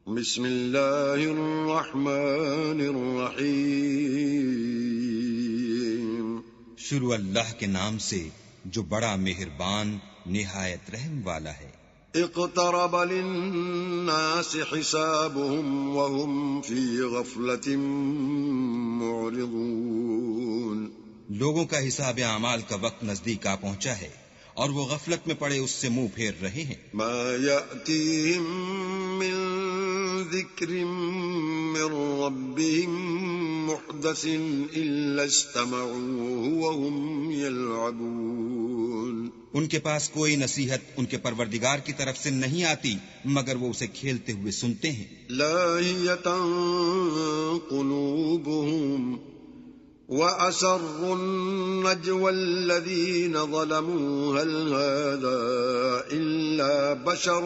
بسم اللہ الرحمن الرحیم۔ شروع اللہ کے نام سے جو بڑا مہربان نہایت رحم والا ہے۔ اقترب للناس حسابهم وهم في غفلة معرضون۔ لوگوں کا حساب اعمال کا وقت نزدیک آ پہنچا ہے اور وہ غفلت میں پڑے اس سے منہ پھیر رہے ہیں۔ ما يأتيهم من ذکر من ربهم محدث إلا استمعوه وهم يلعبون۔ ان کے پاس کوئی نصیحت ان کے پروردگار کی طرف سے نہیں آتی مگر وہ اسے کھیلتے ہوئے سنتے ہیں۔ لاہیۃ قلوبهم وَأَسَرُّوا النَّجْوَى الَّذِينَ ظَلَمُوا هَلْ هَذَا إِلَّا بَشَرٌ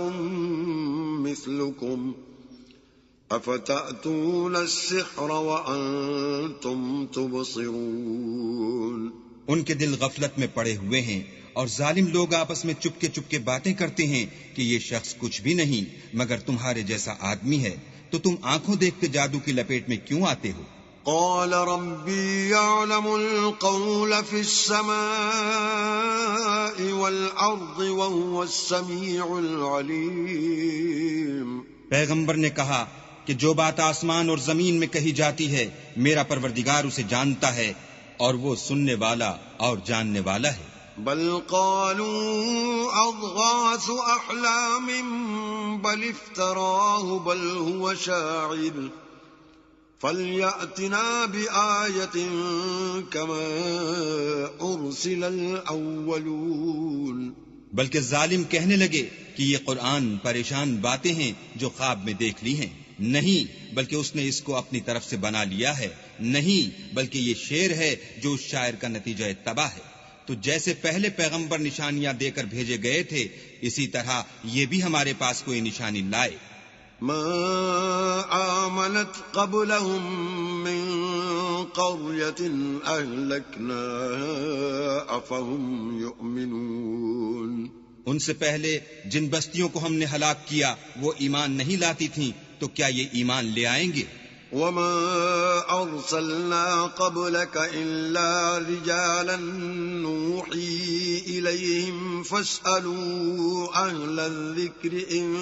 مِثْلُكُمْ أَفَتَأْتُونَ السِّحْرَ وَأَنْتُمْ تُبْصِرُونَ۔ ان کے دل غفلت میں پڑے ہوئے ہیں اور ظالم لوگ آپس میں چپکے چپکے باتیں کرتے ہیں کہ یہ شخص کچھ بھی نہیں مگر تمہارے جیسا آدمی ہے، تو تم آنکھوں دیکھتے جادو کی لپیٹ میں کیوں آتے ہو؟ قال ربي يعلم القول في السماء والأرض وهو السميع العليم۔ پیغمبر نے کہا کہ جو بات آسمان اور زمین میں کہی جاتی ہے میرا پروردگار اسے جانتا ہے اور وہ سننے والا اور جاننے والا ہے۔ بل قالوا أضغاث أحلام بل افتراه بل هو شاعر فَلْيَأْتِنَا بِآيَةٍ كَمَا أُرْسِلَ الْأَوَّلُونَ۔ بلکہ ظالم کہنے لگے کہ یہ قرآن پریشان باتیں ہیں جو خواب میں دیکھ لی ہیں، نہیں بلکہ اس نے اس کو اپنی طرف سے بنا لیا ہے، نہیں بلکہ یہ شعر ہے جو اس شاعر کا نتیجہ تباہ ہے۔ تو جیسے پہلے پیغمبر نشانیاں دے کر بھیجے گئے تھے اسی طرح یہ بھی ہمارے پاس کوئی نشانی لائے۔ ما آمنت قبلهم من قرية أهلكناها أفهم يؤمنون۔ ان سے پہلے جن بستیوں کو ہم نے ہلاک کیا وہ ایمان نہیں لاتی تھیں، تو کیا یہ ایمان لے آئیں گے؟ وما أرسلنا قبلك إلا رجالا نوحي إليهم فاسألوا أهل الذكر إن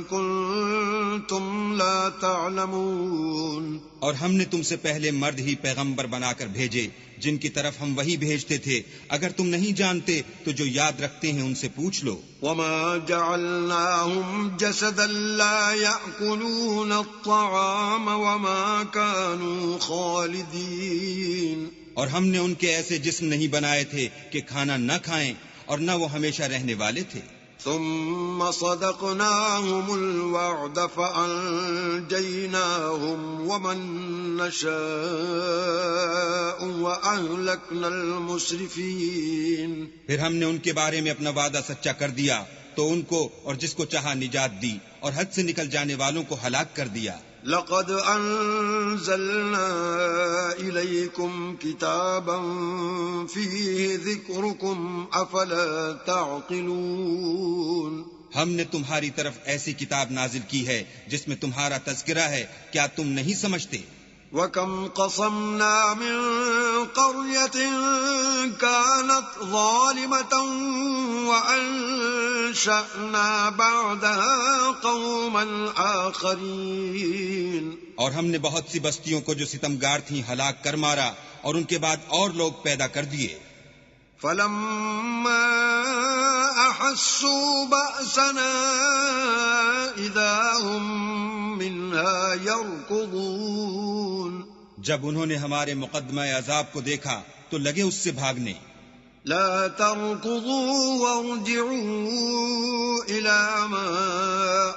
كنتم لا تعلمون۔ اور ہم نے تم سے پہلے مرد ہی پیغمبر بنا کر بھیجے جن کی طرف ہم وہی بھیجتے تھے، اگر تم نہیں جانتے تو جو یاد رکھتے ہیں ان سے پوچھ لو۔ وما جعلناهم جسدا لا يأكلون الطعام وما كانوا خالدين۔ اور ہم نے ان کے ایسے جسم نہیں بنائے تھے کہ کھانا نہ کھائیں اور نہ وہ ہمیشہ رہنے والے تھے۔ ثم صدقناهم الوعد فأنجيناهم ومن نشاء وأهلكنا المسرفين۔ پھر ہم نے ان کے بارے میں اپنا وعدہ سچا کر دیا تو ان کو اور جس کو چاہا نجات دی اور حد سے نکل جانے والوں کو ہلاک کر دیا۔ لقد أنزلنا إليكم كتابا فيه ذكركم أفلا تعقلون۔ ہم نے تمہاری طرف ایسی کتاب نازل کی ہے جس میں تمہارا تذکرہ ہے، کیا تم نہیں سمجھتے؟ وَكَمْ قَصَمْنَا مِنْ قَرْيَةٍ كَانَتْ ظَالِمَةً وَأَنشَأْنَا بَعْدَهَا قَوْمًا آخَرِينَ۔ اور ہم نے بہت سی بستیوں کو جو ستمگار تھیں ہلاک کر مارا اور ان کے بعد اور لوگ پیدا کر دیے۔ فَلَمَّا أَحَسُّوا بَأْسَنَا إِذَا هُمْ مِنْهَا يَرْكُضُونَ۔ جب انہوں نے ہمارے مقدمہ عذاب کو دیکھا تو لگے اس سے بھاگنے۔ لا تركضوا وارجعوا إلى ما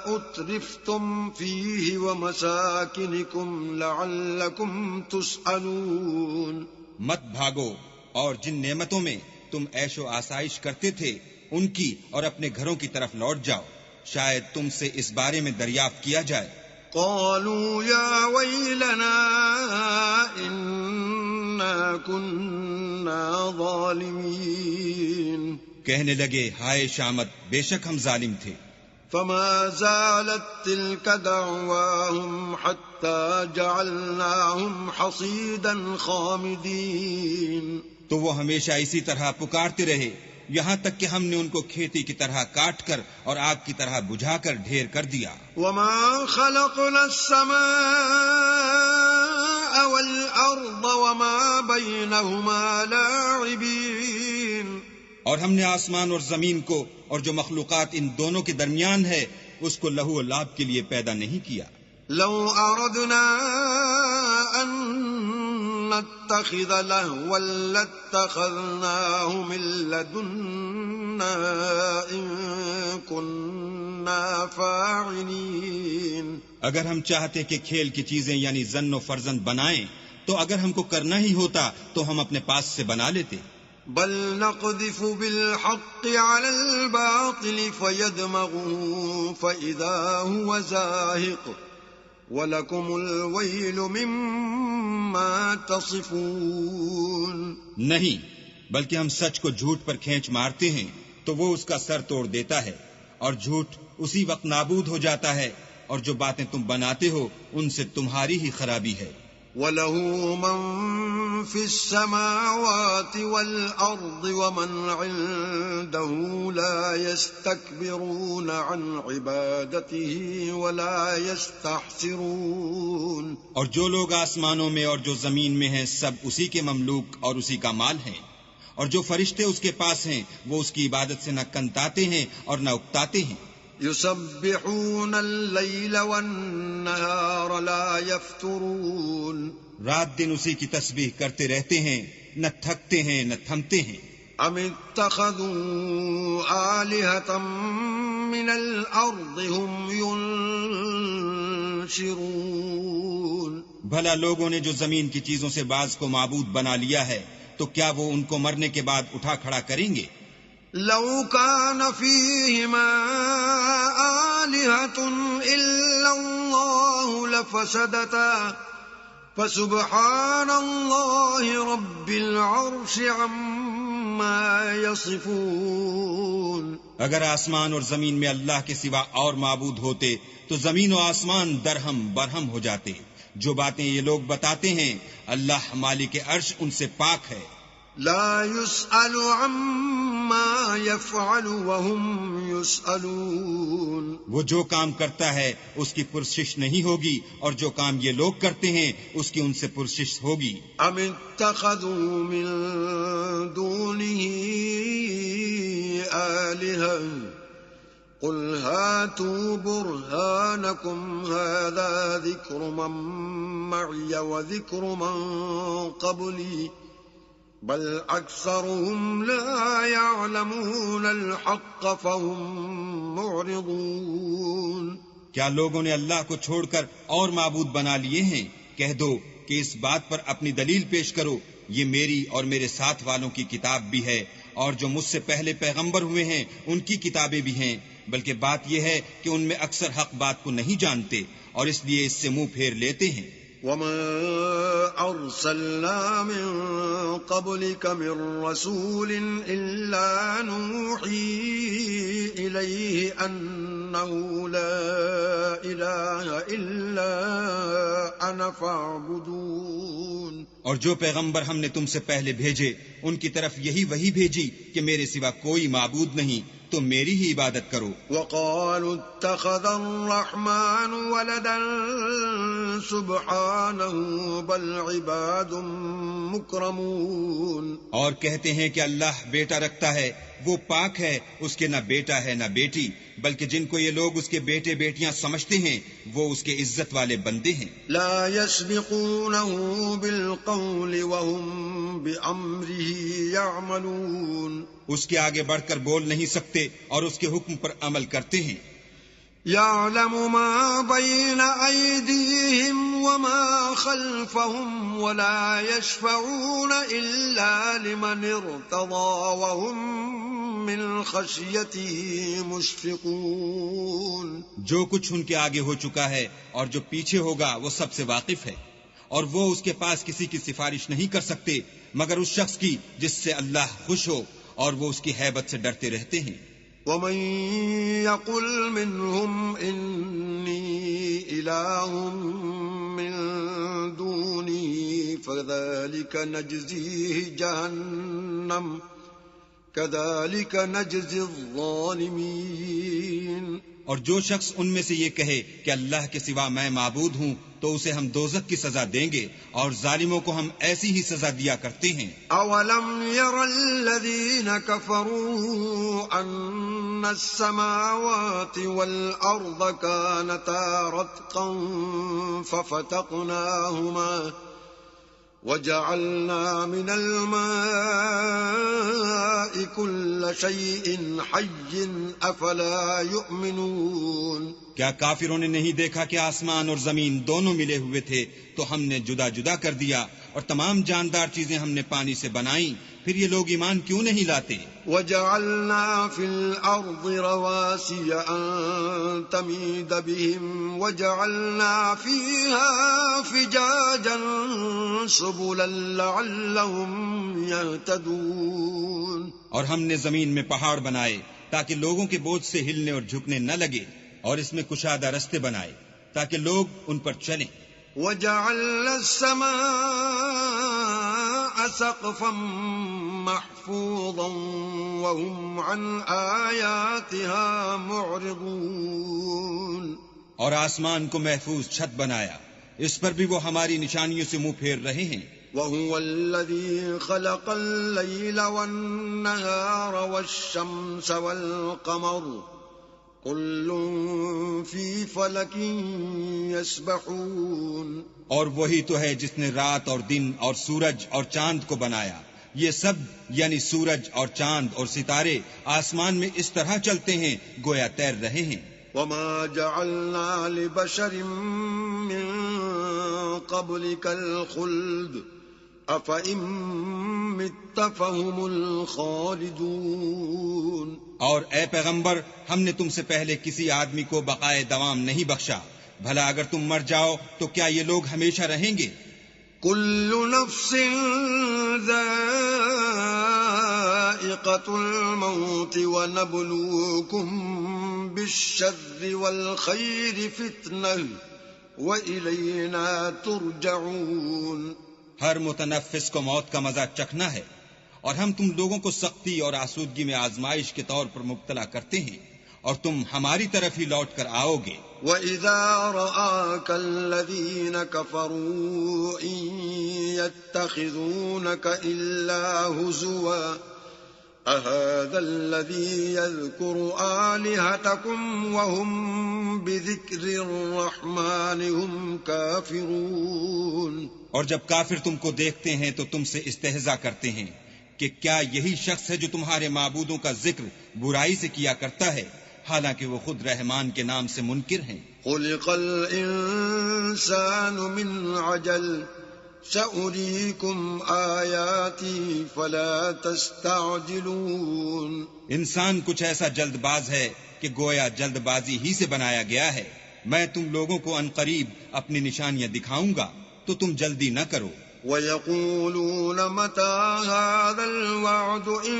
أترفتم فيه ومساكنكم لعلكم تسألون۔ مت بھاگو اور جن نعمتوں میں تم عیش و آسائش کرتے تھے ان کی اور اپنے گھروں کی طرف لوٹ جاؤ، شاید تم سے اس بارے میں دریافت کیا جائے۔ قالوا يا ويلنا إنا كنا ظالمين۔ کہنے لگے ہائے شامت، بے شک ہم ظالم تھے۔ فما زالت تلك دعواهم حتى جعلناهم حصيدا خامدين. تو وہ ہمیشہ اسی طرح پکارتے رہے یہاں تک کہ ہم نے ان کو کھیتی کی طرح کاٹ کر اور آگ کی طرح بجھا کر ڈھیر کر دیا. وما خلقنا السماء والأرض وما بينهما لاعبين. اور ہم نے آسمان اور زمین کو اور جو مخلوقات ان دونوں کے درمیان ہے اس کو لہو و لعب کے لیے پیدا نہیں کیا. لو أردنا أن نتخذ لهوا لاتخذناه من لدنا إن كنا فاعلين. اگر ہم چاہتے کہ کھیل کی چیزیں یعنی زن و فرزند بنائیں تو اگر ہم کو کرنا ہی ہوتا تو ہم اپنے پاس سے بنا لیتے. بل نقذف بالحق على الباطل فيدمغه فإذا هو زاهق وَلَكُمُ الْوَيْلُ مِمَّا تَصِفُونَ. نہیں بلکہ ہم سچ کو جھوٹ پر کھینچ مارتے ہیں تو وہ اس کا سر توڑ دیتا ہے اور جھوٹ اسی وقت نابود ہو جاتا ہے اور جو باتیں تم بناتے ہو ان سے تمہاری ہی خرابی ہے. وَلَهُ مَن فِي السَّمَاوَاتِ وَالْأَرْضِ وَمَنْ عِندَهُ لَا يَسْتَكْبِرُونَ عَنْ عِبَادَتِهِ وَلَا يَسْتَحْسِرُونَ. اور جو لوگ آسمانوں میں اور جو زمین میں ہیں سب اسی کے مملوک اور اسی کا مال ہیں اور جو فرشتے اس کے پاس ہیں وہ اس کی عبادت سے نہ کنتاتے ہیں اور نہ اکتاتے ہیں. يسبحون الليل والنهار لا يفترون. رات دن اسی کی تسبیح کرتے رہتے ہیں نہ تھکتے ہیں نہ تھمتے ہیں. ام اتخذوا آلهة من الأرض هم ينشرون. بھلا لوگوں نے جو زمین کی چیزوں سے بعض کو معبود بنا لیا ہے تو کیا وہ ان کو مرنے کے بعد اٹھا کھڑا کریں گے؟ لو كان فيهما آلهة إلا الله لفسدتا فسبحان الله رب العرش عما يصفون. اگر آسمان اور زمین میں اللہ کے سوا اور معبود ہوتے تو زمین و آسمان درہم برہم ہو جاتے. جو باتیں یہ لوگ بتاتے ہیں اللہ مالک عرش ان سے پاک ہے. لا يسأل عما يفعل وهم يسألون. وہ جو کام کرتا ہے اس کی پرسش نہیں ہوگی اور جو کام یہ لوگ کرتے ہیں اس کی ان سے پرسش ہوگی. ام اتخذوا من دونه آلهة قل هاتوا برهانكم هذا ذكر من معي وذكر من قبلي بل اکثرهم لا يعلمون الحق فهم معرضون. کیا لوگوں نے اللہ کو چھوڑ کر اور معبود بنا لیے ہیں؟ کہہ دو کہ اس بات پر اپنی دلیل پیش کرو یہ میری اور میرے ساتھ والوں کی کتاب بھی ہے اور جو مجھ سے پہلے پیغمبر ہوئے ہیں ان کی کتابیں بھی ہیں بلکہ بات یہ ہے کہ ان میں اکثر حق بات کو نہیں جانتے اور اس لیے اس سے منہ پھیر لیتے ہیں. وما أرسلنا من قبلك من رسول إلا نوحي إليه أنه لا إله إلا أنا فاعبدون. اور جو پیغمبر ہم نے تم سے پہلے بھیجے ان کی طرف یہی وحی بھیجی کہ میرے سوا کوئی معبود نہیں تو میری ہی عبادت کرو. وقالوا اتخذ الرحمن ولدا سبحانه بل عباد مکرمون. اور کہتے ہیں کہ اللہ بیٹا رکھتا ہے وہ پاک ہے اس کے نہ بیٹا ہے نہ بیٹی بلکہ جن کو یہ لوگ اس کے بیٹے بیٹیاں سمجھتے ہیں وہ اس کے عزت والے بندے ہیں. لا يسبقونه بالقول وهم بأمره يعملون. اس کے آگے بڑھ کر بول نہیں سکتے اور اس کے حکم پر عمل کرتے ہیں. يعلم ما بين أيديهم وما خلفهم ولا يشفعون إلا لمن ارتضى وهم من خشيته مشفقون. جو کچھ ان کے آگے ہو چکا ہے اور جو پیچھے ہوگا وہ سب سے واقف ہے اور وہ اس کے پاس کسی کی سفارش نہیں کر سکتے مگر اس شخص کی جس سے اللہ خوش ہو اور وہ اس کی ہیبت سے ڈرتے رہتے ہیں. ومن يقل منهم إني إله من دوني فذلك نجزيه جهنم كذلك نجزي الظالمين. اور جو شخص ان میں سے یہ کہے کہ اللہ کے سوا میں معبود ہوں تو اسے ہم دوزخ کی سزا دیں گے اور ظالموں کو ہم ایسی ہی سزا دیا کرتے ہیں. اولم ير الذين كفروا ان السماوات والارض كانتا رتقا ففتقناهما وجعلنا من الماء كل شيء حي افلا يؤمنون. کیا کافروں نے نہیں دیکھا کہ آسمان اور زمین دونوں ملے ہوئے تھے تو ہم نے جدا جدا کر دیا اور تمام جاندار چیزیں ہم نے پانی سے بنائیں، پھر یہ لوگ ایمان کیوں نہیں لاتے؟ وَجَعَلْنَا فِي الْأَرْضِ رَوَاسِيَ أَن تَمِيدَ بِهِمْ وَجَعَلْنَا فِيهَا فِجَاجًا سُبُلًا لَعَلَّهُمْ يَهْتَدُونَ. اور ہم نے زمین میں پہاڑ بنائے تاکہ لوگوں کے بوجھ سے ہلنے اور جھکنے نہ لگے، اور اس میں کشادہ رستے بنائے تاکہ لوگ ان پر چلیں. وَجَعَلْنَا السَّمَاءَ سَقْفًا مَحْفُوظًا وَهُمْ عَنْ آيَاتِهَا مُعْرِضُونَ. اور آسمان کو محفوظ چھت بنایا، اس پر بھی وہ ہماری نشانیوں سے منہ پھیر رہے ہیں. وَهُوَ الَّذِي خَلَقَ اللَّيْلَ وَالنَّهَارَ وَالشَّمْسَ وَالْقَمَرَ كُلٌّ فِي فَلَكٍ يَسْبَحُونَ. اور وہی تو ہے جس نے رات اور دن اور سورج اور چاند کو بنایا، یہ سب یعنی سورج اور چاند اور ستارے آسمان میں اس طرح چلتے ہیں گویا تیر رہے ہیں. وَمَا جَعَلْنَا لِبَشَرٍ مِّن قَبْلِكَ الْخُلْدَ أَفَإِن مِّتَّ فَهُمُ الْخَالِدُونَ. اور اے پیغمبر، ہم نے تم سے پہلے کسی آدمی کو بقائے دوام نہیں بخشا، بھلا اگر تم مر جاؤ تو کیا یہ لوگ ہمیشہ رہیں گے؟ كُلُّ نَفْسٍ ذَائِقَةُ الْمَوْتِ وَنَبْلُوكُمْ بِالشَّرِّ وَالْخَيْرِ فِتْنَةً وَإِلَيْنَا تُرْجَعُونَ. ہر متنفس کو موت کا مزہ چکھنا ہے، اور ہم تم لوگوں کو سختی اور آسودگی میں آزمائش کے طور پر مبتلا کرتے ہیں، اور تم ہماری طرف ہی لوٹ کر آؤ گے. وَإِذَا رَآكَ الَّذِينَ كَفَرُوا إِن يَتَّخِذُونَكَ إِلَّا هُزُوًا أَهَذَا الَّذِي يَذْكُرُ آلِهَتَكُمْ وَهُمْ بِذِكْرِ الرَّحْمَنِ هُمْ كَافِرُونَ. اور جب کافر تم کو دیکھتے ہیں تو تم سے استہزاء کرتے ہیں کہ کیا یہی شخص ہے جو تمہارے معبودوں کا ذکر برائی سے کیا کرتا ہے، حالانکہ وہ خود رحمان کے نام سے منکر ہیں. خُلِقَ الْإِنسَانُ مِنْ عَجَلٍ سَأُرِيكُمْ آيَاتِي فَلَا تَسْتَعْجِلُونَ. انسان کچھ ایسا جلد باز ہے کہ گویا جلد بازی ہی سے بنایا گیا ہے. میں تم لوگوں کو عنقریب اپنی نشانیاں دکھاؤں گا تو تم جلدی نہ کرو. وَيَقُولُونَ مَتَى هَذَا الْوَعْدُ إِن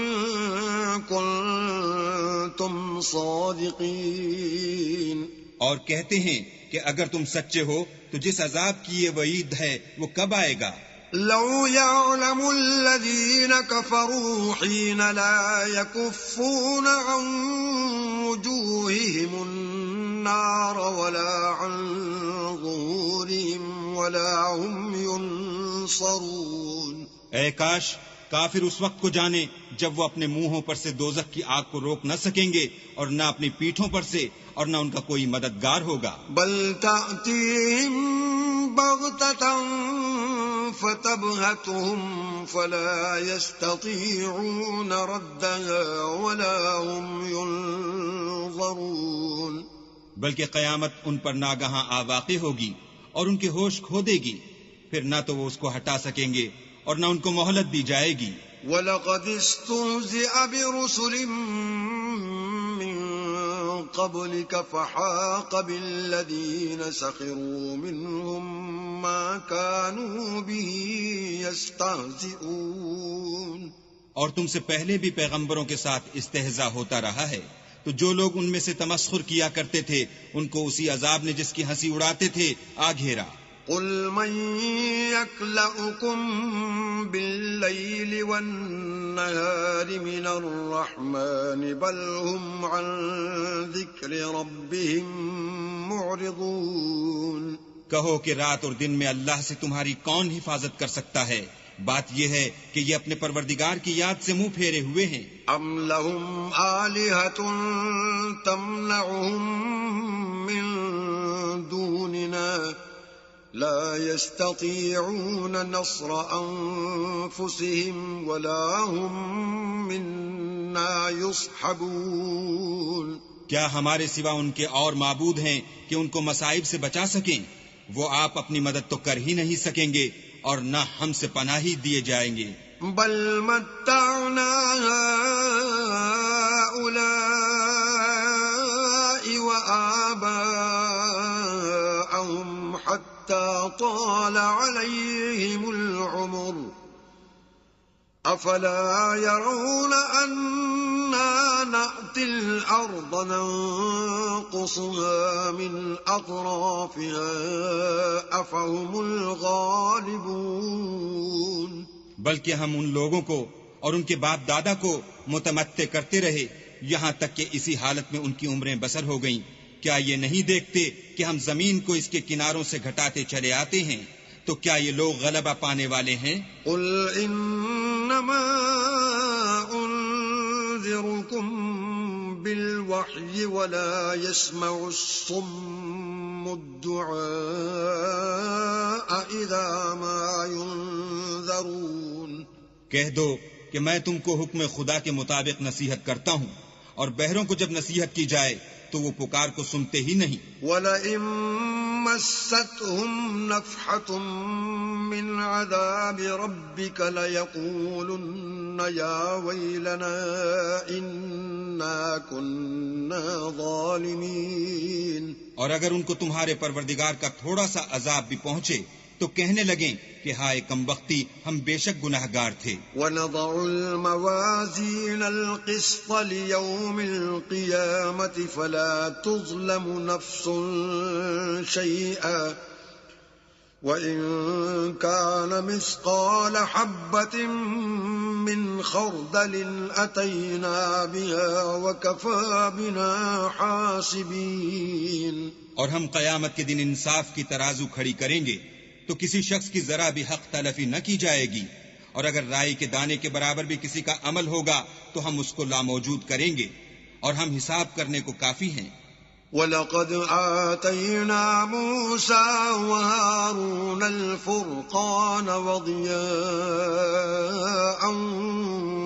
كُنتُمْ صَادِقِينَ. اور کہتے ہیں کہ اگر تم سچے ہو تو جس عذاب کی یہ وعید ہے وہ کب آئے گا؟ لَوْ يَعْلَمُ الَّذِينَ كَفَرُوا حِينَ لَا يَكُفُّونَ عَن وُجُوهِهِمُ النَّارَ وَلَا عَن ظُهُورِهِمْ وَلَا هُمْ يُنصَرُونَ. اے کاش کافر اس وقت کو جانے جب وہ اپنے منہوں پر سے دوزخ کی آگ کو روک نہ سکیں گے، اور نہ اپنی پیٹھوں پر سے، اور نہ ان کا کوئی مددگار ہوگا. بل تأتيهم بغتة فتبهتهم فلا يستطيعون ردها ولا هم ينظرون. بلکہ قیامت ان پر ناگہاں آ واقع ہوگی اور ان کے ہوش کھو دے گی، پھر نہ تو وہ اس کو ہٹا سکیں گے اور نہ ان کو مہلت دی جائے گی. وَلَقَدِ اسْتُهْزِئَ بِرُسُلٍ مِّن قَبْلِكَ فَحَاقَ بِالَّذِينَ سَخِرُوا مِنْهُمْ مَا كَانُوا بِهِ يَسْتَهْزِئُونَ. اور تم سے پہلے بھی پیغمبروں کے ساتھ استہزاء ہوتا رہا ہے، تو جو لوگ ان میں سے تمسخر کیا کرتے تھے ان کو اسی عذاب نے جس کی ہنسی اڑاتے تھے آ گھیرا۔ قل من يكلؤكم بالليل والنهار من الرحمن بل هم عن ذكر ربهم معرضون۔ کہو کہ رات اور دن میں اللہ سے تمہاری کون حفاظت کر سکتا ہے؟ بات یہ ہے کہ یہ اپنے پروردگار کی یاد سے منہ پھیرے ہوئے ہیں۔ ام لهم آلهة تمنعهم من دوننا لا يستطيعون نصر أنفسهم ولا هم منا يصحبون۔ کیا ہمارے سوا ان کے اور معبود ہیں کہ ان کو مصائب سے بچا سکیں؟ وہ آپ اپنی مدد تو کر ہی نہیں سکیں گے اور نہ ہم سے پناہی دیے جائیں گے۔ بل متعنا هؤلاء وآباءهم حتى طال عليهم العمر أفلا يرون أنا نأتي الأرض ننقصها من أطرافها أفهم الغالبون۔ بلکہ ہم ان لوگوں کو اور ان کے باپ دادا کو متمتع کرتے رہے یہاں تک کہ اسی حالت میں ان کی عمریں بسر ہو گئیں۔ کیا یہ نہیں دیکھتے کہ ہم زمین کو اس کے کناروں سے گھٹاتے چلے آتے ہیں؟ تو کیا یہ لوگ غلبہ پانے والے ہیں؟ قل انما انذركم بالوحی ولا يسمع الصم الدعاء اذا ما ينذرون۔ کہہ دو کہ میں تم کو حکم خدا کے مطابق نصیحت کرتا ہوں، اور بہروں کو جب نصیحت کی جائے تو وہ پکار کو سنتے ہی نہیں۔ وَلَئِن مَسَّتْهُمْ نَفْحَةٌ مِّنْ عَذَابِ رَبِّكَ لَيَقُولُنَّ يَا وَيْلَنَا إِنَّا كُنَّا ظَالِمِينَ۔ اور اگر ان کو تمہارے پروردگار کا تھوڑا سا عذاب بھی پہنچے تو کہنے لگیں کہ ہائے کم بختی، ہم بے شک گناہگار تھے۔ وَنَضَعُ الْمَوَازِينَ الْقِسْطَ لِيَوْمِ الْقِيَامَةِ فَلَا تُظْلَمُ نَفْسٌ شَيْئًا وَإِن كَانَ مِثْقَالَ حَبَّةٍ مِّنْ خَرْدَلٍ أَتَيْنَا بِهَا وَكَفَى بِنَا حَاسِبِينَ۔ اور ہم قیامت کے دن انصاف کی ترازو کھڑی کریں گے تو کسی شخص کی ذرا بھی حق تلفی نہ کی جائے گی، اور اگر رائی کے دانے کے برابر بھی کسی کا عمل ہوگا تو ہم اس کو لاموجود کریں گے، اور ہم حساب کرنے کو کافی ہیں۔ وَلَقَدْ آتَيْنَا مُوسَى وَهَارُونَ الْفُرْقَانَ وَضِيَاءً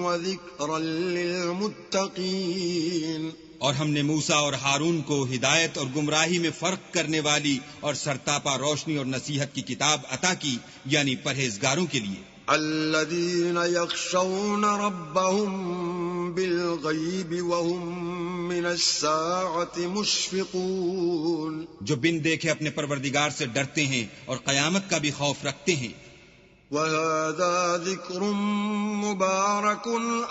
وَذِكْرًا لِّلْمُتَّقِينَ۔ اور ہم نے موسیٰ اور ہارون کو ہدایت اور گمراہی میں فرق کرنے والی اور سرتاپا روشنی اور نصیحت کی کتاب عطا کی، یعنی پرہیزگاروں کے لیے۔ الذين يخشون ربهم بالغيب وهم من الساعة مشفقون۔ جو بن دیکھے اپنے پروردگار سے ڈرتے ہیں اور قیامت کا بھی خوف رکھتے ہیں۔ وَهَذَا ذِكْرٌ مُبَارَكٌ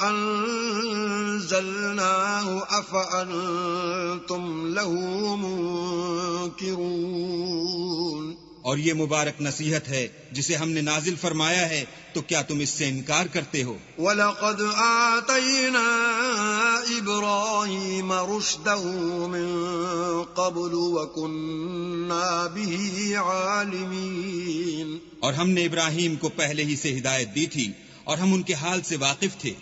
أَنزَلْنَاهُ أَفَأَنْتُمْ لَهُ مُنْكِرُونَ۔ اور یہ مبارک نصیحت ہے جسے ہم نے نازل فرمایا ہے، تو کیا تم اس سے انکار کرتے ہو؟ وَلَقَدْ آتَيْنَا إِبْرَاهِيمَ رُشْدَهُ مِنْ قَبْلُ وَكُنَّا بِهِ عَالِمِينَ۔ اور ہم نے ابراہیم کو پہلے ہی سے ہدایت دی تھی اور ہم ان کے حال سے واقف تھے۔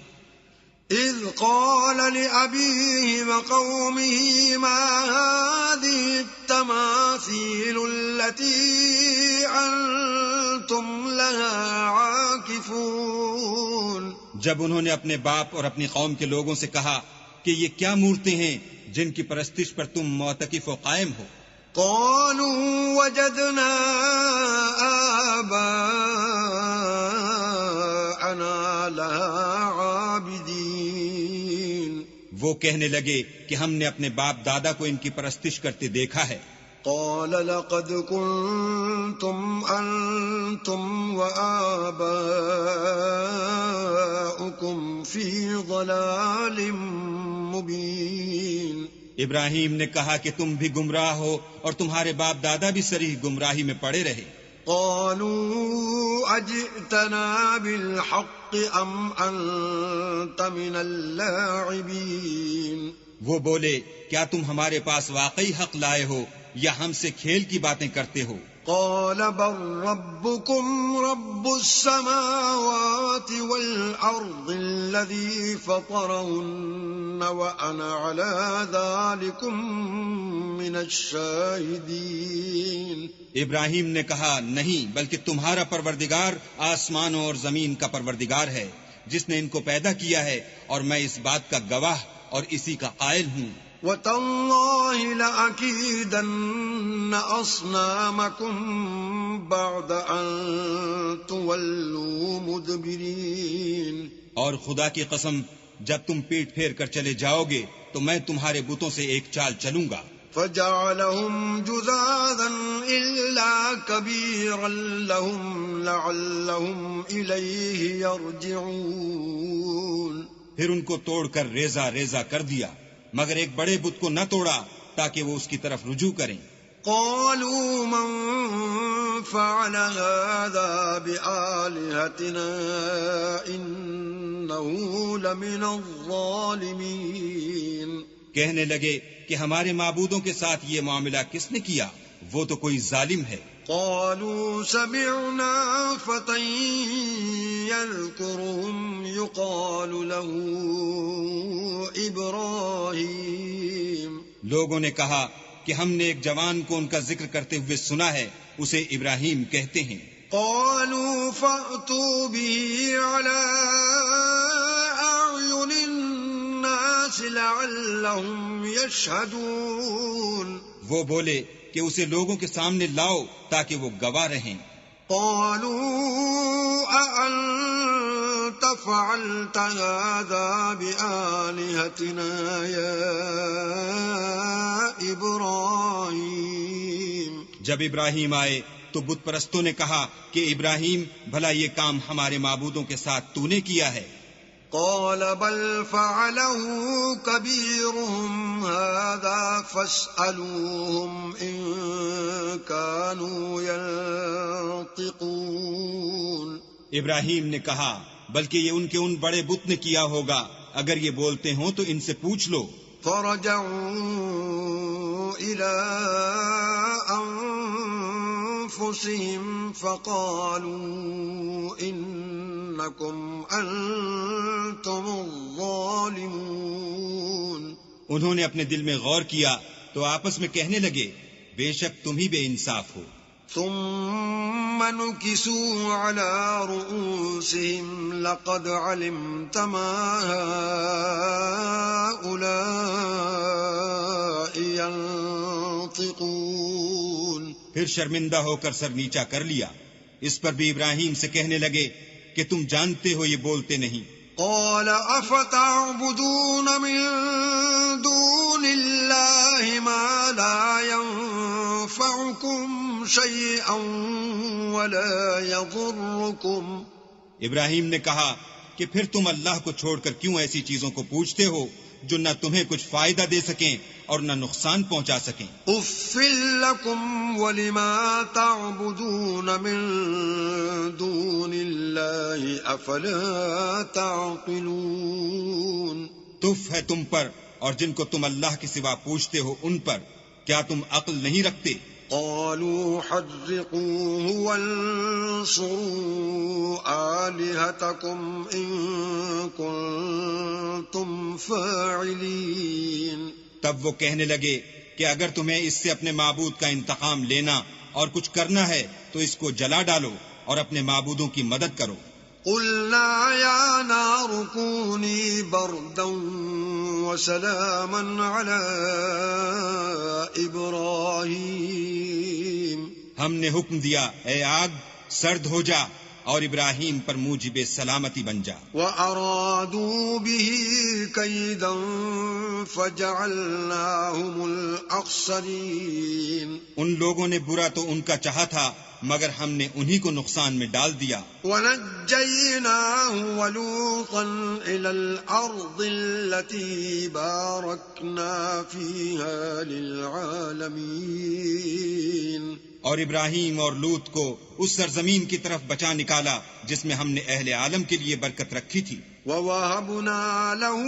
إِذْ قَالَ لِأَبِيهِ وَقَوْمِهِ مَا هَٰذِهِ التَّمَاثِيلُ الَّتِي أَنتُمْ لَهَا عَاكِفُونَ۔ جب انہوں نے اپنے باپ اور اپنی قوم کے لوگوں سے کہا کہ یہ کیا مورتیں ہیں جن کی پرستش پر تم معتکف و قائم ہو؟ قَالُوا وَجَدْنَا آبَاءَنَا لَهَا عَابِدِينَ۔ وہ کہنے لگے کہ ہم نے اپنے باپ دادا کو ان کی پرستش کرتے دیکھا ہے۔ قال لقد كنتم أنتم وآباؤكم في ضلال مبين۔ ابراہیم نے کہا کہ تم بھی گمراہ ہو اور تمہارے باپ دادا بھی صریح گمراہی میں پڑے رہے۔ قالوا اجئتنا بالحق ام انت من اللاعبین، وہ بولے کیا تم ہمارے پاس واقعی حق لائے ہو یا ہم سے کھیل کی باتیں کرتے ہو؟ قال بل ربكم رب السماوات والأرض الذي فطرهن وأنا على ذلكم من الشاهدين۔ ابراہیم نے کہا نہیں، بلکہ تمہارا پروردگار آسمانوں اور زمین کا پروردگار ہے جس نے ان کو پیدا کیا ہے، اور میں اس بات کا گواہ اور اسی کا قائل ہوں۔ وَتَاللَّهِ لَأَكِيدَنَّ أَصْنَامَكُمْ بَعْدَ أَن تُوَلُّوا مُدْبِرِينَ، اور خدا کی قسم جب تم پیٹ پھیر کر چلے جاؤ گے تو میں تمہارے بتوں سے ایک چال چلوں گا۔ فَجَعَلَهُمْ جُذَاذًا إِلَّا كَبِيرًا لَهُمْ لَعَلَّهُمْ إِلَيْهِ يَرْجِعُونَ، پھر ان کو توڑ کر ریزہ ریزہ کر دیا، مگر ایک بڑے بت کو نہ توڑا تاکہ وہ اس کی طرف رجوع کریں۔ قالوا من فعل هذا بآلهتنا إنه لمن الظالمين، کہنے لگے کہ ہمارے معبودوں کے ساتھ یہ معاملہ کس نے کیا؟ وہ تو کوئی ظالم ہے۔ قالوا سمعنا فتى يذكرهم يقال له إبراهيم، لوگوں نے کہا کہ ہم نے ایک جوان کو ان کا ذکر کرتے ہوئے سنا ہے، اسے ابراہیم کہتے ہیں۔ قالوا فأتوا به على أعين الناس لعلهم يشهدون، وہ بولے کہ اسے لوگوں کے سامنے لاؤ تاکہ وہ گواہ رہیں۔ قالوا أأنت فعلت هذا بآلهتنا يا إبراهيم، جب ابراہیم آئے تو بت پرستوں نے کہا کہ ابراہیم بھلا یہ کام ہمارے معبودوں کے ساتھ تو نے کیا ہے؟ قال بل فعله كبيرهم هذا فاسألوهم إن كانوا ينطقون، ابراہیم نے کہا بلکہ یہ ان کے ان بڑے بت نے کیا ہوگا، اگر یہ بولتے ہوں تو ان سے پوچھ لو۔ فرجعوا إلى أنفسهم فقالوا إنكم أنتم الظالمون، انہوں نے اپنے دل میں غور کیا تو آپس میں کہنے لگے بے شک تم ہی بے انصاف ہو۔ ثم نكسوا على رؤوسهم لقد علمت ما هؤلاء ينطقون، پھر شرمندہ ہو کر سر نیچا کر لیا۔ اس پر بھی ابراہیم سے کہنے لگے کہ تم جانتے ہو یہ بولتے نہیں۔ قال افتعبدون من دون الله ما لا ينفعكم شيئا ولا يضركم، ابراہیم نے کہا کہ پھر تم اللہ کو چھوڑ کر کیوں ایسی چیزوں کو پوچھتے ہو جو نہ تمہیں کچھ فائدہ دے سکیں اور نہ نقصان پہنچا سکیں۔ اف لکم ولما تعبدون من دون اللہ افلا تعقلون، تف ہے تم پر اور جن کو تم اللہ کے سوا پوچھتے ہو ان پر، کیا تم عقل نہیں رکھتے؟ قالوا حرقوه وانصروا آلهتكم إن كنتم فاعلين، تب وہ کہنے لگے کہ اگر تمہیں اس سے اپنے معبود کا انتقام لینا اور کچھ کرنا ہے تو اس کو جلا ڈالو اور اپنے معبودوں کی مدد کرو۔ قلنا يا نار كوني بردا وسلاما على إبراهيم، ہم نے حکم دیا اے آگ سرد ہو جا اور ابراہیم پر موجب سلامتی بن جا۔ وَأَرَادُوا بِهِ كَيْدًا فَجَعَلْنَاهُمُ الْأَخْسَرِينَ، ان لوگوں نے برا تو ان کا چاہا تھا مگر ہم نے انہی کو نقصان میں ڈال دیا. وَنَجَّيْنَاهُ وَلُوطًا إِلَى الْأَرْضِ الَّتِي بَارَكْنَا فِيهَا لِلْعَالَمِينَ. اور ابراہیم اور لوط کو اس سرزمین کی طرف بچا نکالا جس میں ہم نے اہل عالم کے لیے برکت رکھی تھی. وَوَهَبْنَا لَهُ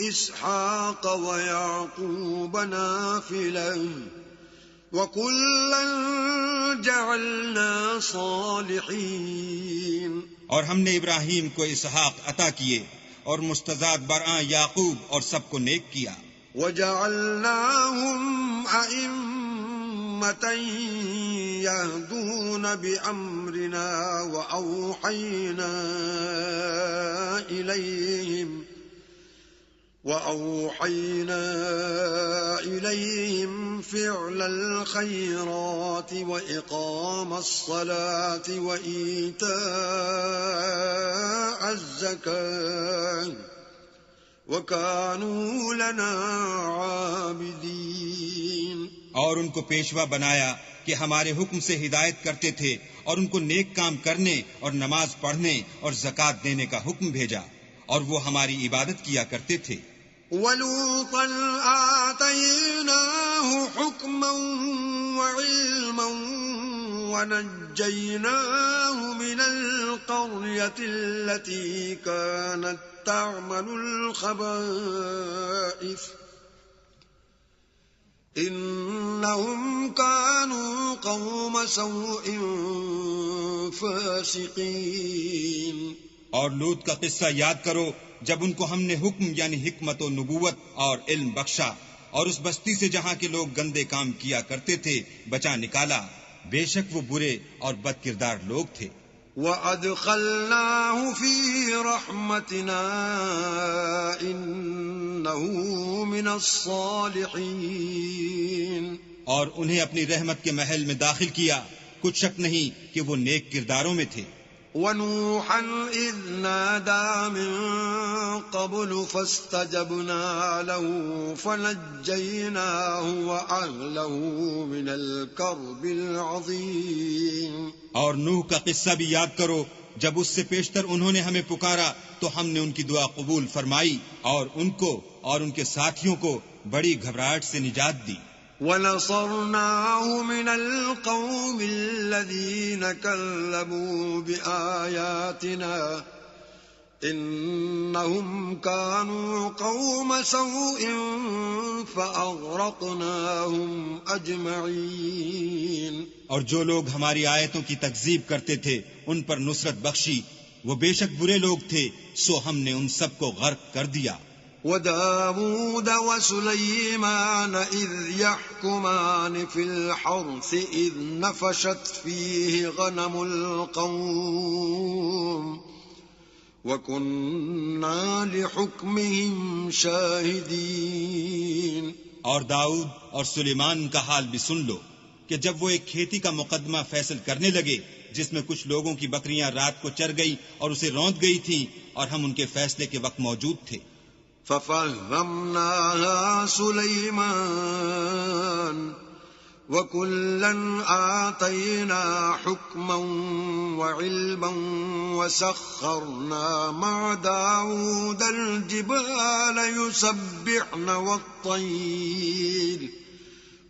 إِسْحَاقَ وَيَعْقُوبَ نَافِلَةً وَكُلًّا جَعَلْنَا صَالِحِينَ. اور ہم نے ابراہیم کو اسحاق عطا کیے اور مستضاد برآں یعقوب اور سب کو نیک کیا. وَجَعَلْنَاهُمْ أَئِمَّةً يَهْدُونَ بِأَمْرِنَا وَأَوْحَيْنَا إِلَيْهِمْ فِعْلَ الْخَيْرَاتِ وَإِقَامَ الصَّلَاةِ وَإِيتَاءَ الزَّكَاةِ وَكَانُوا لَنَا عَابِدِينَ. اور ان کو پیشوا بنایا کہ ہمارے حکم سے ہدایت کرتے تھے اور ان کو نیک کام کرنے اور نماز پڑھنے اور زکوٰۃ دینے کا حکم بھیجا اور وہ ہماری عبادت کیا کرتے تھے. وَلُوطًا آتَيْنَاهُ حُكْمًا وَعِلْمًا وَنَجَّيْنَاهُ مِنَ الْقَرْيَةِ الَّتِي كَانَتْ تَعْمَلُ الْخَبَائِثَ إِنَّهُمْ كَانُوا قَوْمَ سَوْءٍ فَاسِقِينَ. اور لوط کا قصہ یاد کرو جب ان کو ہم نے حکم یعنی حکمت و نبوت اور علم بخشا اور اس بستی سے جہاں کے لوگ گندے کام کیا کرتے تھے بچا نکالا. بے شک وہ برے اور بد کردار لوگ تھے. وَأَدْخَلْنَاهُ فِي رَحْمَتِنَا إِنَّهُ مِنَ الصَّالِحِينَ. اور انہیں اپنی رحمت کے محل میں داخل کیا، کچھ شک نہیں کہ وہ نیک کرداروں میں تھے. وَنُوحًا إِذْ نَادَى مِن قَبْلُ فَاسْتَجَبْنَا لَهُ فَنَجَّيْنَاهُ وَأَهْلَهُ مِنَ الْكَرْبِ الْعَظِيمِ. اور نوح کا قصہ بھی یاد کرو جب اس سے پیشتر انہوں نے ہمیں پکارا تو ہم نے ان کی دعا قبول فرمائی اور ان کو اور ان کے ساتھیوں کو بڑی گھبراہٹ سے نجات دی. وَنَصَرْنَاهُ مِنَ الْقَوْمِ الَّذِينَ كَذَّبُوا بِآيَاتِنَا إِنَّهُمْ كَانُوا قَوْمَ سَوْءٍ فَأَغْرَقْنَاهُمْ أَجْمَعِينَ. اور جو لوگ ہماری آیتوں کی تکذیب کرتے تھے ان پر نصرت بخشی، وہ بے شک برے لوگ تھے، سو ہم نے ان سب کو غرق کر دیا. وَدَاوُودَ وَسُلَيْمَانَ إِذْ يَحْكُمَانِ فِي الْحَرْثِ إِذْ نَفَشَتْ فِيهِ غَنَمُ الْقَوْمِ وَكُنَّا لِحُكْمِهِمْ شَاهِدِينَ. اور داؤد اور سلیمان کا حال بھی سن لو کہ جب وہ ایک کھیتی کا مقدمہ فیصل کرنے لگے جس میں کچھ لوگوں کی بکریاں رات کو چر گئی اور اسے روند گئی تھیں اور ہم ان کے فیصلے کے وقت موجود تھے. فَفَهَّمْنَاهَا سُلَيْمَانَ وَكُلًّا آتَيْنَا حُكْمًا وَعِلْمًا وَسَخَّرْنَا مَعَ دَاوُودَ الْجِبَالَ يُسَبِّحْنَ وَالطَّيْرَ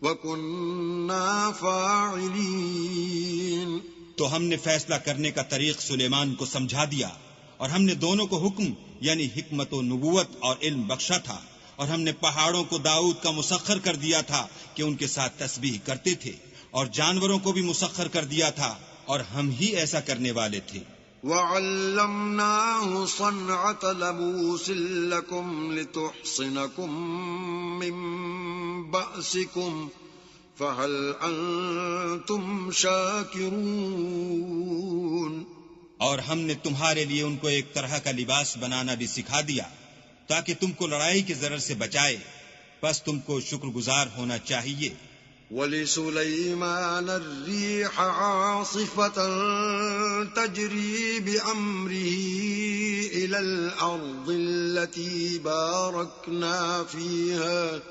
وَكُنَّا فَاعِلِينَ. تو ہم نے فیصلہ کرنے کا طریق سلیمان کو سمجھا دیا اور ہم نے دونوں کو حکم یعنی حکمت و نبوت اور علم بخشا تھا اور ہم نے پہاڑوں کو داؤد کا مسخر کر دیا تھا کہ ان کے ساتھ تسبیح کرتے تھے اور جانوروں کو بھی مسخر کر دیا تھا اور ہم ہی ایسا کرنے والے تھے. وَعَلَّمْنَاهُ صَنْعَةَ لَبُوسٍ لَكُمْ لِتُحْصِنَكُمْ مِنْ بَأْسِكُمْ فَهَلْ أَنْتُمْ شَاكِرُونَ. اور ہم نے تمہارے لیے ان کو ایک طرح کا لباس بنانا بھی سکھا دیا تاکہ تم کو لڑائی کے ضرر سے بچائے، بس تم کو شکر گزار ہونا چاہیے. وَلِسُلَيْمَانَ الرِّيحَ عَاصِفَةً تَجْرِي بِأَمْرِهِ إِلَى الْأَرْضِ الَّتِي بَارَكْنَا فِيهَا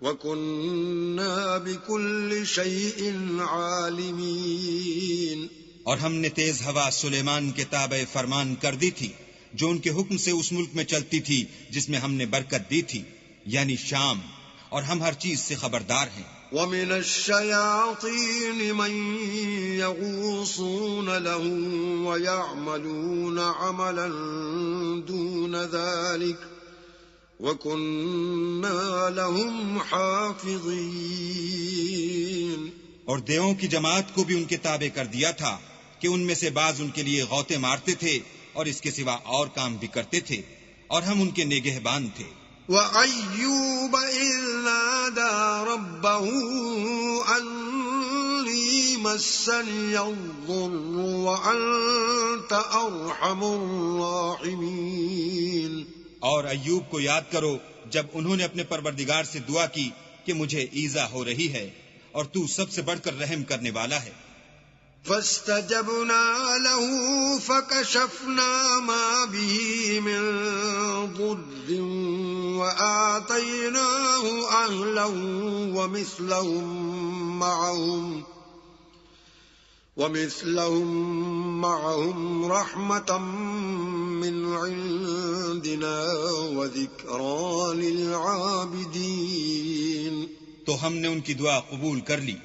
وَكُنَّا بِكُلِّ شَيْءٍ عَالِمِينَ اور ہم نے تیز ہوا سلیمان کے تابع فرمان کر دی تھی جو ان کے حکم سے اس ملک میں چلتی تھی جس میں ہم نے برکت دی تھی یعنی شام، اور ہم ہر چیز سے خبردار ہیں۔ وَمِنَ الشَّيَاطِينِ مَن يَغُوصُونَ لَهُ وَيَعْمَلُونَ عَمَلًا دُونَ ذَلِكَ وَكُنَّا لَهُمْ حَافِظِينَ۔ اور دیووں کی جماعت کو بھی ان کے تابع کر دیا تھا کہ ان میں سے بعض ان کے لیے غوطے مارتے تھے اور اس کے سوا اور کام بھی کرتے تھے، اور ہم ان کے نگہبان تھے۔ وَأَيُّوبَ إِذْ نَادَى رَبَّهُ أَنِّي مَسَّنِيَ الضُّرُّ وَأَنْتَ أَرْحَمُ الرَّاحِمِينَ۔ اور ایوب کو یاد کرو جب انہوں نے اپنے پروردگار سے دعا کی کہ مجھے ایذا ہو رہی ہے اور تو سب سے بڑھ کر رحم کرنے والا ہے۔ فَاسْتَجَبْنَا لَهُ فَكَشَفْنَا مَا بِهِ مِنْ ضُرٍّ وَآتَيْنَاهُ أَهْلَهُ وَمِثْلَهُمْ مَعَهُمْ رَحْمَةً مِّنْ عِنْدِنَا وَذِكْرَى لِلْعَابِدِينَ۔ تو ہم نے ان کی دعا قبول کر لی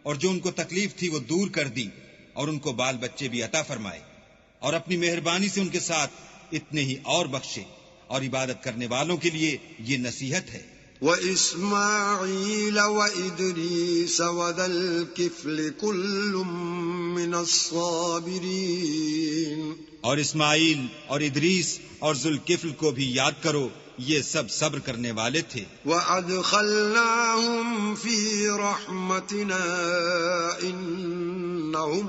اور جو ان کو تکلیف تھی وہ دور کر دی، اور ان کو بال بچے بھی عطا فرمائے، اور اپنی مہربانی سے ان کے ساتھ اتنے ہی اور بخشے، اور عبادت کرنے والوں کے لیے یہ نصیحت ہے۔ وَإِسْمَاعِيلَ وَإِدْرِيسَ وَذَا الْكِفْلِ كُلٌّ مِّنَ الصَّابِرِينَ۔ اور اسماعیل اور ادریس اور ذوالکفل کو بھی یاد کرو، یہ سب صبر کرنے والے تھے۔ وَأَدْخَلْنَاهُمْ فِي رَحْمَتِنَا إِنَّهُمْ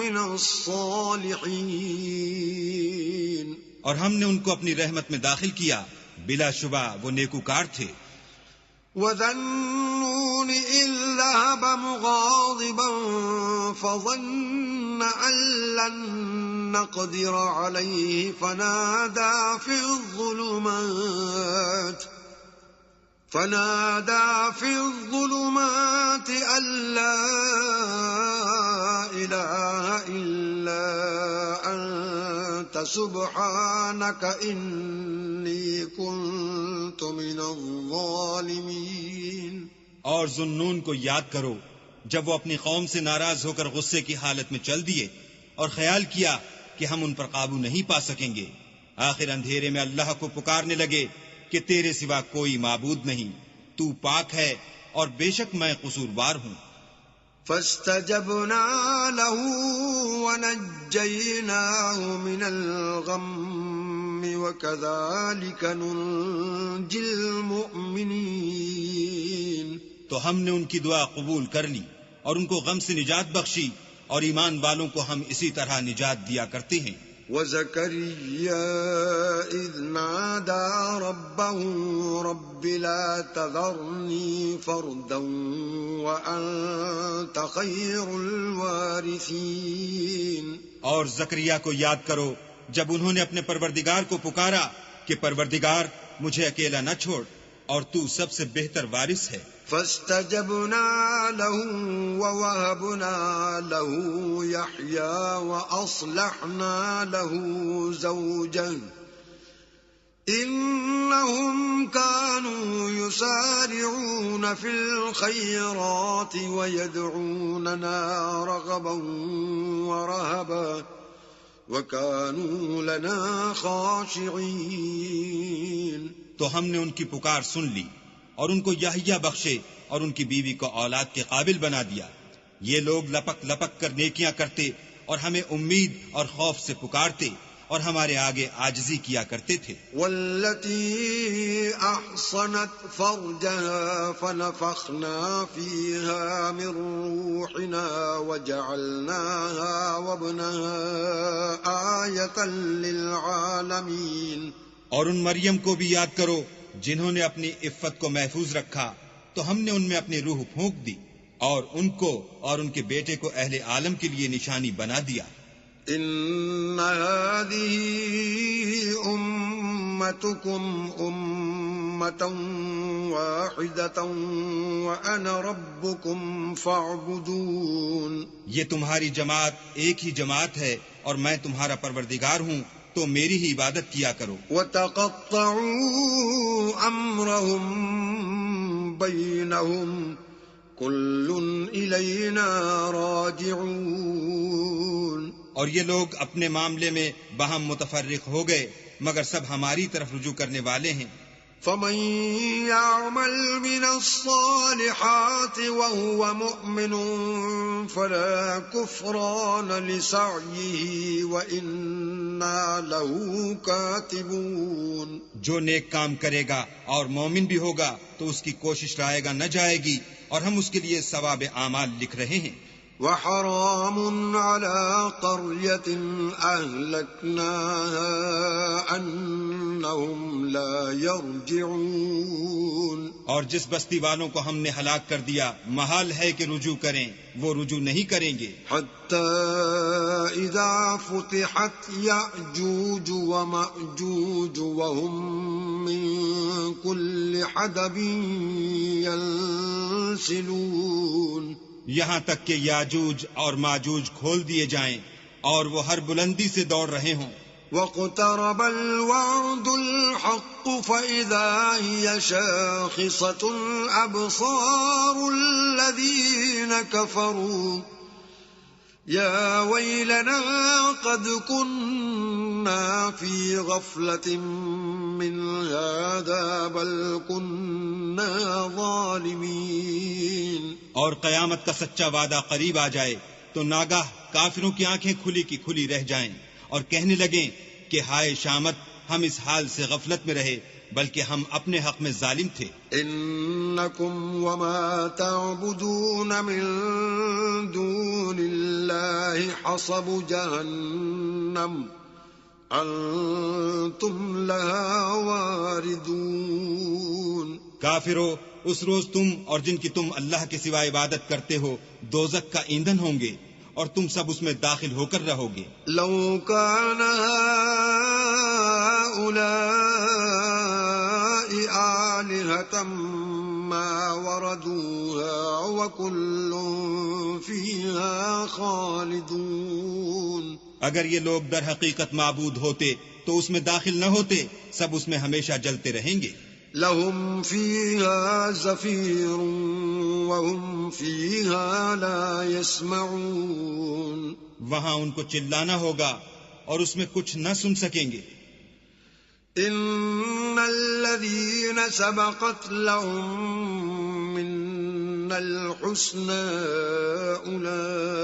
مِنَ الصَّالِحِينَ۔ اور ہم نے ان کو اپنی رحمت میں داخل کیا، بلا شبہ وہ نیکوکار تھے۔ وَذَا النُّونِ إِذ ذَهَبَ مُغَاضِبًا فَظَنَّ أَن لَّن نَّقْدِرَ عَلَيْهِ فَنَادَىٰ فِي الظُّلُمَاتِ أَن لَّا إِلَٰهَ إِلَّا أَنتَ سُبْحَانَكَ إِنِّي كُنتُ مِنَ الظَّالِمِينَ۔ اور ذُنُّون کو یاد کرو جب وہ اپنی قوم سے ناراض ہو کر غصے کی حالت میں چل دیے اور خیال کیا کہ ہم ان پر قابو نہیں پا سکیں گے، آخر اندھیرے میں اللہ کو پکارنے لگے کہ تیرے سوا کوئی معبود نہیں، تو پاک ہے اور بے شک میں قصوروار ہوں۔ فَاسْتَجَبْنَا لَهُ وَنَجَّيْنَاهُ مِنَ الْغَمِّ وَكَذَلِكَ نُنْجِي الْمُؤْمِنِينَ۔ تو ہم نے ان کی دعا قبول کر لی اور ان کو غم سے نجات بخشی، اور ایمان والوں کو ہم اسی طرح نجات دیا کرتے ہیں۔ وَزَكَرِيَّا إِذْ نَادَى رَبَّهُ رَبِّ لَا تَذَرْنِي فَرْدًا وَأَنْتَ خَيْرُ الْوَارِثِينَ۔ اور زکریا کو یاد کرو جب انہوں نے اپنے پروردگار کو پکارا کہ پروردگار مجھے اکیلا نہ چھوڑ، اور تو سب سے بہتر وارث ہے۔ فَاسْتَجَبْنَا لَهُ وَوَهَبْنَا لَهُ يَحْيَىٰ وَأَصْلَحْنَا لَهُ زَوْجَهُ إِنَّهُمْ كَانُوا يُسَارِعُونَ فِي الْخَيْرَاتِ وَيَدْعُونَنَا رَغَبًا وَرَهَبًا وَكَانُوا لَنَا خَاشِعِينَ۔ تو ہم نے ان کی پکار سن لی اور ان کو یحییٰ بخشے اور ان کی بیوی کو اولاد کے قابل بنا دیا۔ یہ لوگ لپک لپک کر نیکیاں کرتے اور ہمیں امید اور خوف سے پکارتے اور ہمارے آگے عاجزی کیا کرتے تھے۔ والتي أحصنت فرجها فنفخنا فيها من روحنا وجعلناها وابنها آية للعالمين۔ اور ان مریم کو بھی یاد کرو جنہوں نے اپنی عفت کو محفوظ رکھا، تو ہم نے ان میں اپنی روح پھونک دی اور ان کو اور ان کے بیٹے کو اہل عالم کے لیے نشانی بنا دیا۔ ان هذه امتكم واحدة وأنا ربكم فاعبدون. یہ تمہاری جماعت ایک ہی جماعت ہے اور میں تمہارا پروردگار ہوں، تو میری ہی عبادت کیا کرو. وتقطعوا أمرهم بينهم كل إلينا راجعون. اور یہ لوگ اپنے معاملے میں باہم متفرق ہو گئے، مگر سب ہماری طرف رجوع کرنے والے ہیں. فمن يعمل من الصالحات وهو مؤمن فلا كفران لسعيه وإنا له كاتبون. جو نیک کام کرے گا اور مومن بھی ہوگا تو اس کی کوشش رائے گا نہ جائے گی، اور ہم اس کے لیے ثواب اعمال لکھ رہے ہیں. وحرام على قرية أهلكناها أنهم لا يرجعون. اور جس بستی والوں کو ہم نے ہلاک کر دیا محال ہے کہ رجوع کریں، وہ رجوع نہیں کریں گے. حتى إذا فتحت يأجوج ومأجوج وهم من كل حدب ينسلون. یہاں تک کہ یاجوج اور ماجوج کھول دیے جائیں اور وہ ہر بلندی سے دوڑ رہے ہوں. واقترب الوعد الحق فإذا هي شاخصة أبصار الذين كفروا يا ويلنا قد كنا في غفلة من هذا بل كنا ظالمين. اور قیامت کا سچا وعدہ قریب آ جائے تو ناگاہ کافروں کی آنکھیں کھلی کی کھلی رہ جائیں اور کہنے لگیں کہ ہائے شامت، ہم اس حال سے غفلت میں رہے بلکہ ہم اپنے حق میں ظالم تھے. انکم وما تعبدون من دون اللہ حصب جہنم انتم لها واردون. کافرو، اس روز تم اور جن کی تم اللہ کے سوا عبادت کرتے ہو دوزخ کا ایندھن ہوں گے اور تم سب اس میں داخل ہو کر رہو گے. لو كان هؤلاء آلهة ما وردوها وكل فيها خالدون. اگر یہ لوگ در حقیقت معبود ہوتے تو اس میں داخل نہ ہوتے، سب اس میں ہمیشہ جلتے رہیں گے. لهم فيها زفير وهم فيها لا يسمعون. وہاں ان کو چلانا ہوگا اور اس میں کچھ نہ سن سکیں گے. ان الذين سبقت لهم منا الحسنى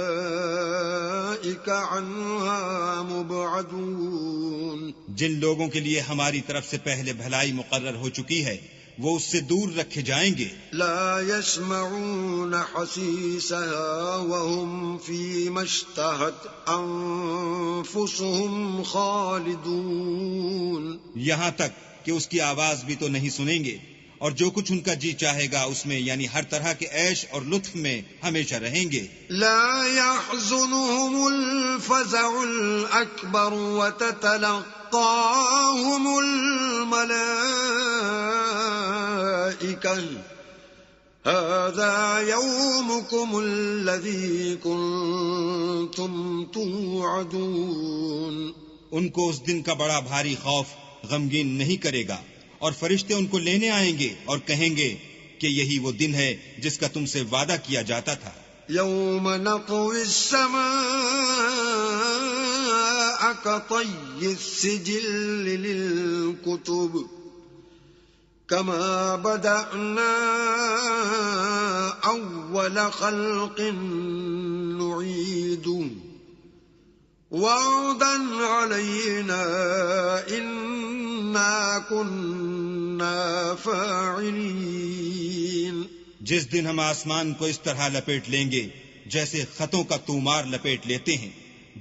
اولئك عنها مبعدون. جن لوگوں کے لیے ہماری طرف سے پہلے بھلائی مقرر ہو چکی ہے وہ اس سے دور رکھے جائیں گے. لا يسمعون حسيسها وهم فيما اشتهت أنفسهم خالدون. یہاں تک کہ اس کی آواز بھی تو نہیں سنیں گے اور جو کچھ ان کا جی چاہے گا اس میں یعنی ہر طرح کے عیش اور لطف میں ہمیشہ رہیں گے. لا يحزنهم الفزع الأكبر وتتلقاهم الملائكة هذا يومكم الذي كنتم توعدون. ان کو اس دن کا بڑا بھاری خوف غمگین نہیں کرے گا اور فرشتے ان کو لینے آئیں گے اور کہیں گے کہ یہی وہ دن ہے جس کا تم سے وعدہ کیا جاتا تھا. يوم نطوي السماء كطي السجل للكتب كما بدأنا أول خلق نعيده وعدا علينا إنا كنا فاعلين. جس دن ہم آسمان کو اس طرح لپیٹ لیں گے جیسے خطوں کا تومار لپیٹ لیتے ہیں،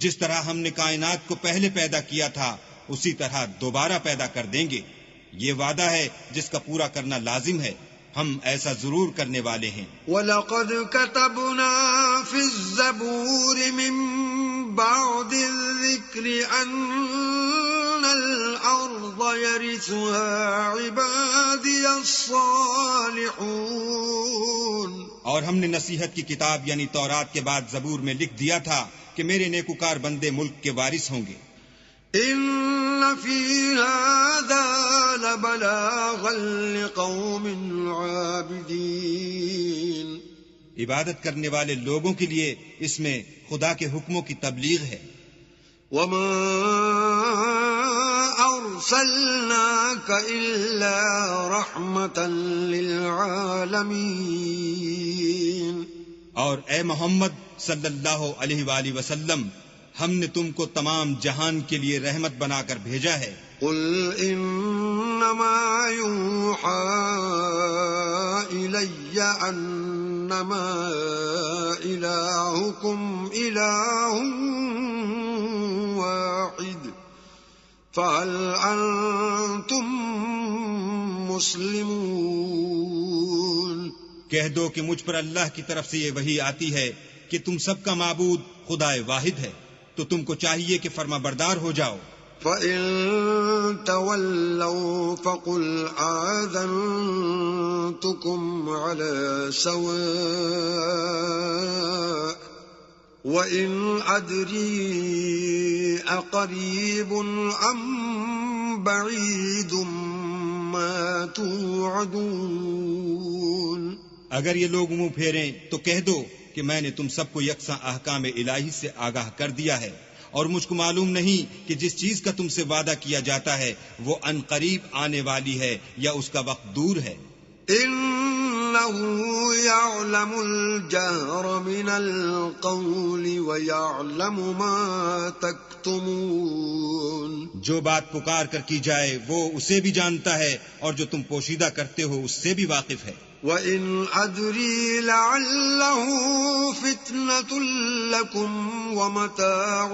جس طرح ہم نے کائنات کو پہلے پیدا کیا تھا اسی طرح دوبارہ پیدا کر دیں گے. یہ وعدہ ہے جس کا پورا کرنا لازم ہے، ہم ایسا ضرور کرنے والے ہیں. وَلَقَدْ كَتَبْنَا فِي الزَّبُورِ مِن بَعْدِ الذِّكْرِ أَنَّ الْأَرْضَ الأرض يرثها عبادي الصالحون. اور ہم نے نصیحت کی کتاب یعنی تورات کے بعد زبور میں لکھ دیا تھا کہ میرے نیکوکار بندے ملک کے وارث ہوں گے. إن في هذا لبلاغا لقوم عابدين. عبادت کرنے والے لوگوں کے لیے اس میں خدا کے حکموں کی تبلیغ ہے. وما أرسلناك إلا رحمة للعالمين. اور اے محمد صلی اللہ علیہ وآلہ وسلم ہم نے تم کو تمام جہان کے لیے رحمت بنا کر بھیجا ہے. قل انما يوحى الي انما الهكم اله واحد فهل انتم مسلمون. کہہ دو کہ مجھ پر اللہ کی طرف سے یہ وحی آتی ہے کہ تم سب کا معبود خدا واحد ہے، تو تم کو چاہیے کہ فرما بردار ہو جاؤ. فَإِن تَوَلَّوْا فَقُلْ آذَنْتُكُمْ عَلَى سَوَاءٍ وَإِنْ أَدْرِي أَقَرِيبٌ أَمْ بَعِيدٌ مَا تُوعَدُونَ. اگر یہ لوگ منہ پھیریں تو کہہ دو کہ میں نے تم سب کو یکساں احکام الہی سے آگاہ کر دیا ہے، اور مجھ کو معلوم نہیں کہ جس چیز کا تم سے وعدہ کیا جاتا ہے وہ ان قریب آنے والی ہے یا اس کا وقت دور ہے. إِنَّهُ يَعْلَمُ الْجَهْرَ مِنَ الْقَوْلِ وَيَعْلَمُ مَا تَكْتُمُونَ. جو بات پکار کر کی جائے وہ اسے بھی جانتا ہے اور جو تم پوشیدہ کرتے ہو اس سے بھی واقف ہے. وَإِنْ أَدْرِي لَعَلَّهُ فِتْنَةٌ لَكُمْ وَمَتَاعٌ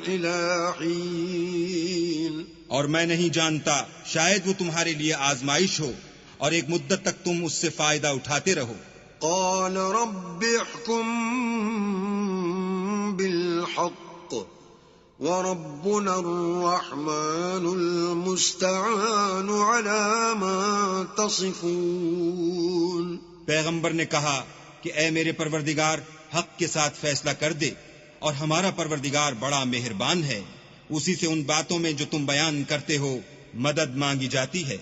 إِلَى حِينٍ. اور میں نہیں جانتا، شاید وہ تمہارے لیے آزمائش ہو اور ایک مدت تک تم اس سے فائدہ اٹھاتے رہو. قَالَ رَبِّ احْكُم بِالْحَقِّ وَرَبُّنَا الرَّحْمَنُ الْمُسْتَعَانُ عَلَى مَا تَصِفُونَ. پیغمبر نے کہا کہ اے میرے پروردگار حق کے ساتھ فیصلہ کر دے، اور ہمارا پروردگار بڑا مہربان ہے، اسی سے ان باتوں میں جو تم بیان کرتے ہو مدد مانگی جاتی ہے.